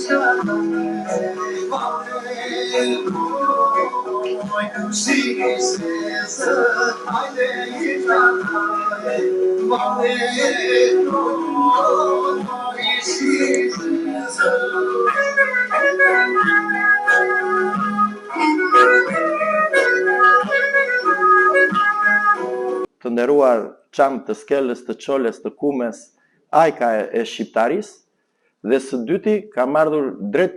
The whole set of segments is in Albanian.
Të nderuar çam të Skelës, të Çoles, të Kumes, Ajka e Shqiptarisë, dhe së dyti kam ardhur drejt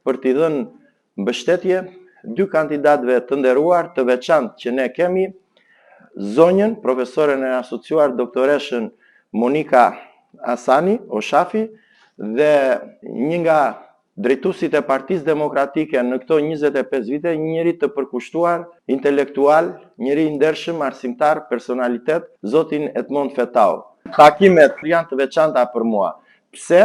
për t'i dhënë mbështetje dy kandidatëve të nderuar, të veçantë që ne kemi, zonjën, profesoren e asociuar doktoreshën Monika Asani, Oshafi, dhe një nga drejtuesit e Partisë Demokratike në këto 25 vite, një njeri të përkushtuar, intelektual, njeri i ndershëm, arsimtar, personalitet, zotin Edmond Fetau. Takimet janë të veçanta për mua. Pse?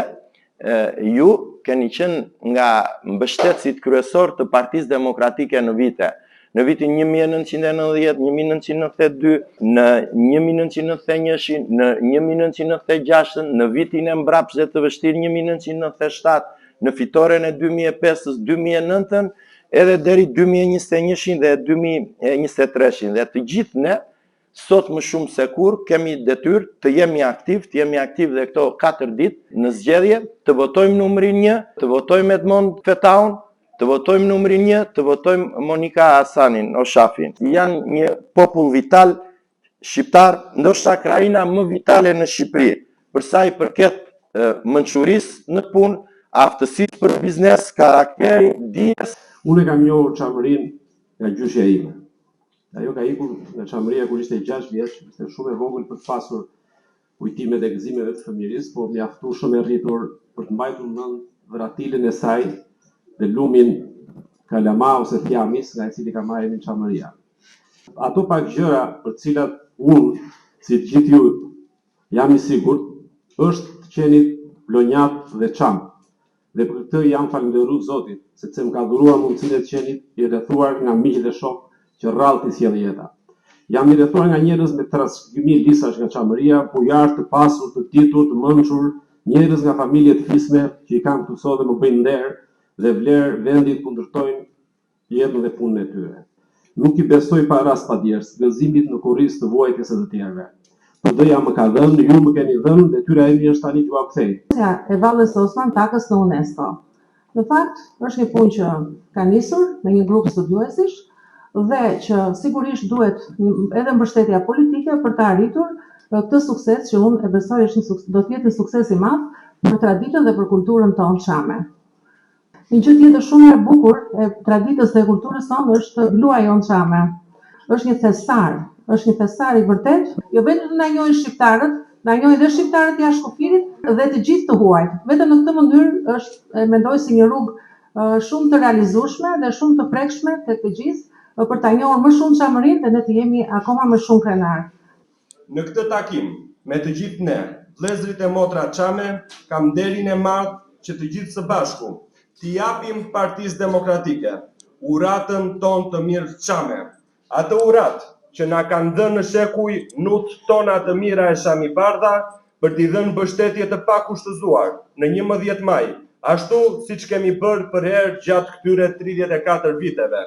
Ju keni qenë nga mbështetësit kryesor të Partisë Demokratike në vite. Në vitin 1990, 1992, në 1991, në 1996, në vitin e mbrapsht të vështirë 1997, në fitoren e 2005, 2009, edhe deri 2021 dhe 2023. Dhe të gjithë ne, sot më shumë se kur, kemi detyrë të jemi aktiv dhe këto 4 ditë në zgjedhje, të votojmë numrin 1, të votojmë Edmond Fetaun, të votojmë numrin 1, të votojmë Monika Asanin, Oshafin. Janë një popull vital shqiptar, ndoshta krajina më vitale në Shqipëri, për sa i përket mençurisë në punë, aftësisë për biznes, karakteri, dijes. Unë kam njohur Çamërinë nga gjyshja ime. Ajo ka ikur nga Çamëria kur ishte 6 vjeç, ishte shumë e vogël për të pasur kujtimet e gëzimeve të fëmijërisë, por mjaftueshëm e rritur për të mbajtur mend vratilën e saj dhe lumin kalama ose thjamis nga i cili ka marrë Çamëria. Ato pak gjëra për cilat unë, si të gjithë ju, jam i sigurt, është të qeni plonjat dhe çam. Dhe për këtë jam falënderues Zotit, sepse më ka dhuruar mundësinë të qenit i rrethuar nga miq dhe shok që rrallë t'i sjellë jeta. Jam i rrethuar nga njerëz me transfigurimi lisash nga Çamëria, bujar të pasur, të ditur, të mençur, njerëz nga familje të fisme që i kam këtu sot dhe më bëjnë nder dhe vlerë vendit ku ndërtojnë jetën dhe punën e tyre. Nuk i besoj pa rast pa ders, gëzimit në kurrizë të vuajtjes së të tjerëve. PD-ja më ka dhënë, ju më keni dhënë, detyra ime është tani t'ju kthej. E Valles Osman takës në UNESCO. Në fakt, është një punë që ka nisur me një grup studiuesish dhe që sigurisht duhet edhe mbështetja politike për të arritur këtë sukses që unë e besoj do të jetë një sukses i madh për traditën dhe për kulturën tonë çame. Një gjë tjetër shumë e bukur e traditës dhe kulturës tonë është blua jonë çame. Është një thesar i vërtet, jo vetëm na njohin shqiptarët, na njohin dhe shqiptarët jashtë kufirit dhe të gjithë të huajt. Vetëm në këtë mënyrë është mendoj si një rrugë shumë të realizueshme dhe shumë të prekshme tek të gjithë për ta njohur më shumë Çamërinë dhe ne të jemi akoma më shumë krenar. Në këtë takim me të gjithë ne, vëllezërit e motra çame, kam nderin e madh që të gjithë së bashku t'i japim Partisë Demokratike uratën tonë të mirë çame. Atë uratë që na kanë dhënë në shekuj nut tona të mira e Shami Bardha për t'i dhënë mbështetje të pakushtëzuar në 11 maj, ashtu siç kemi bërë për herë gjatë këtyre 34 viteve.